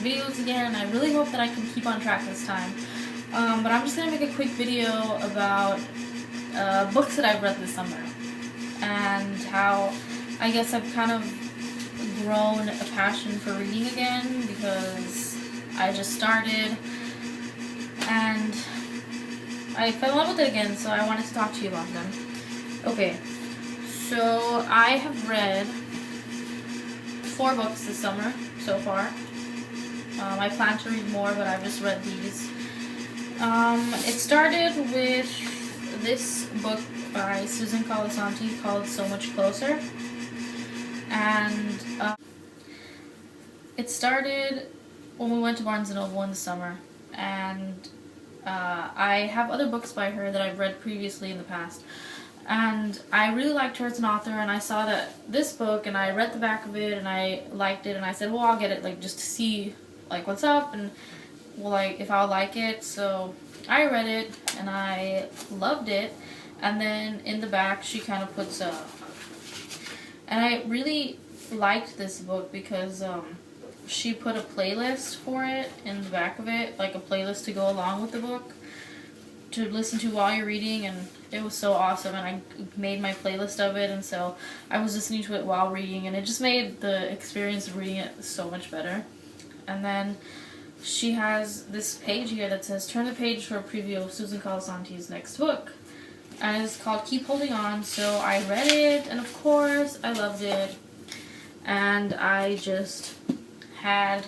videos again, and I really hope that I can keep on track this time. But I'm just going to make a quick video about books that I've read this summer, and how I guess I've kind of grown a passion for reading again, because I just started and I fell in love with it again, so I wanted to talk to you about them. Okay, so I have read 4 books this summer so far. I plan to read more, but I've just read these. It started with this book by Susan Colasanti called So Much Closer. And it started when we went to Barnes & Noble in the summer. And I have other books by her that I've read previously in the past. And I really liked her as an author, and I saw that this book, and I read the back of it, and I liked it, and I said, well, I'll get it, like, just to see, like, what's up, and, well, like, if I'll like it. So I read it, and I loved it, and then in the back, she kind of puts a, and I really liked this book because, she put a playlist for it in the back of it, like a playlist to go along with the book, to listen to while you're reading, and it was so awesome, and I made my playlist of it, and so I was listening to it while reading, and it just made the experience of reading it so much better. And then she has this page here that says, turn the page for a preview of Susan Colasanti's next book, and it's called Keep Holding On. So I read it, and of course I loved it, and I just had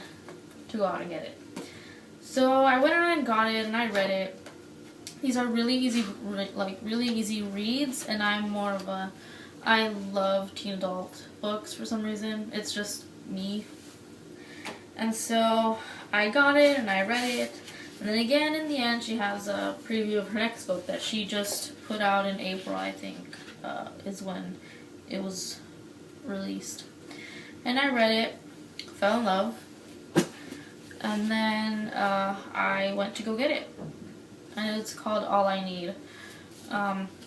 to go out and get it. So I went around and got it, and I read it. These are really easy reads, and I'm more of a, I love teen adult books for some reason. It's just me. And so I got it, and I read it, and then again in the end she has a preview of her next book that she just put out in April, I think, is when it was released. And I read it, fell in love, and then I went to go get it. And it's called All I Need.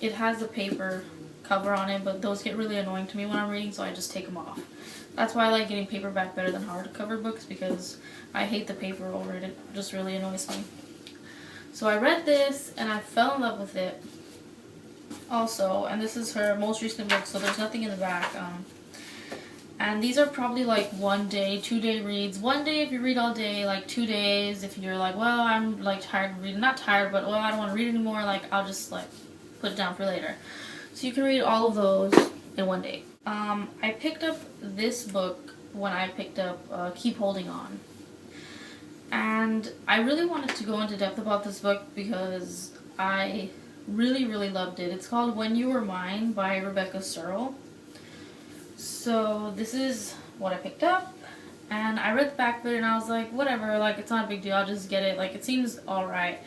It has a paper cover on it, but those get really annoying to me when I'm reading, so I just take them off. That's why I like getting paperback better than hardcover books, because I hate the paper over it. It just really annoys me. So I read this, and I fell in love with it also, and this is her most recent book, so there's nothing in the back. And these are probably like 1 day, 2 day reads. 1 day if you read all day, like 2 days if you're like, well, I'm like tired of reading. Not tired, but well, I don't want to read anymore, like I'll just like put it down for later. So you can read all of those in 1 day. I picked up this book when I picked up Keep Holding On. And I really wanted to go into depth about this book because I really, really loved it. It's called When You Were Mine by Rebecca Serle. So this is what I picked up, and I read the back of it, and I was like, whatever, like, it's not a big deal, I'll just get it, like, it seems alright.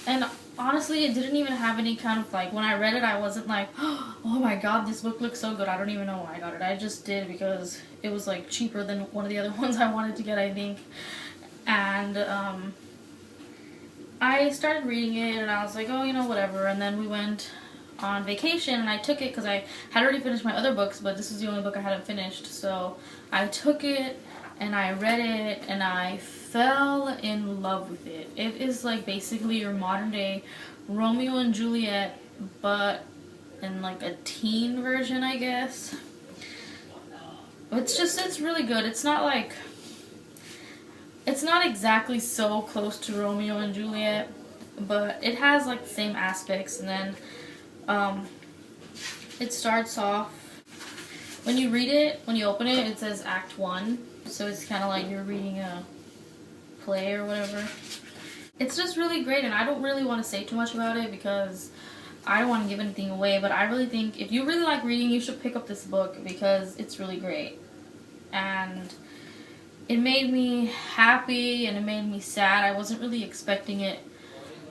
And honestly, it didn't even have any kind of, like, when I read it, I wasn't like, oh my god, this book looks so good, I don't even know why I got it. I just did because it was, like, cheaper than one of the other ones I wanted to get, I think. And, I started reading it, and I was like, oh, you know, whatever, and then we went on vacation, and I took it because I had already finished my other books, but this is the only book I hadn't finished. So I took it, and I read it, and I fell in love with it. It is like basically your modern day Romeo and Juliet, but in like a teen version, I guess. It's really good. It's not like, it's not exactly so close to Romeo and Juliet, but it has like the same aspects. And then it starts off, when you read it, when you open it, it says Act 1, so it's kind of like you're reading a play or whatever. It's just really great, and I don't really want to say too much about it because I don't want to give anything away, but I really think if you really like reading, you should pick up this book because it's really great. And it made me happy, and it made me sad. I wasn't really expecting it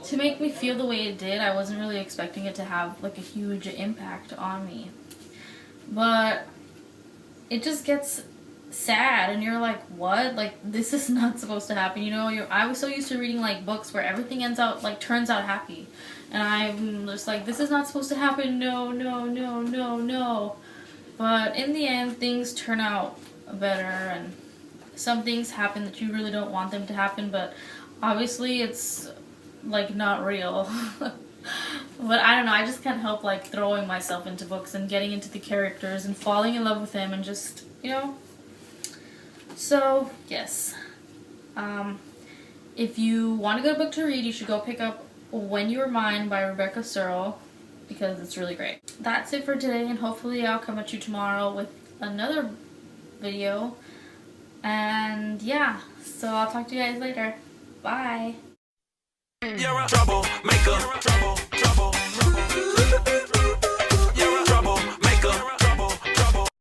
to make me feel the way it did. I wasn't really expecting it to have like a huge impact on me. But it just gets sad, and you're like, what? Like, this is not supposed to happen, you know? I was so used to reading like books where everything turns out happy. And I'm just like, this is not supposed to happen. No, no, no, no, no. But in the end, things turn out better, and some things happen that you really don't want them to happen, but obviously it's like not real. But I don't know, I just can't help like throwing myself into books and getting into the characters and falling in love with them and just, you know. So yes, if you want a good book to read, you should go pick up When You Were Mine by Rebecca Serle, because it's really great. That's it for today, and hopefully I'll come at you tomorrow with another video. And yeah, so I'll talk to you guys later. Bye. You're a troublemaker.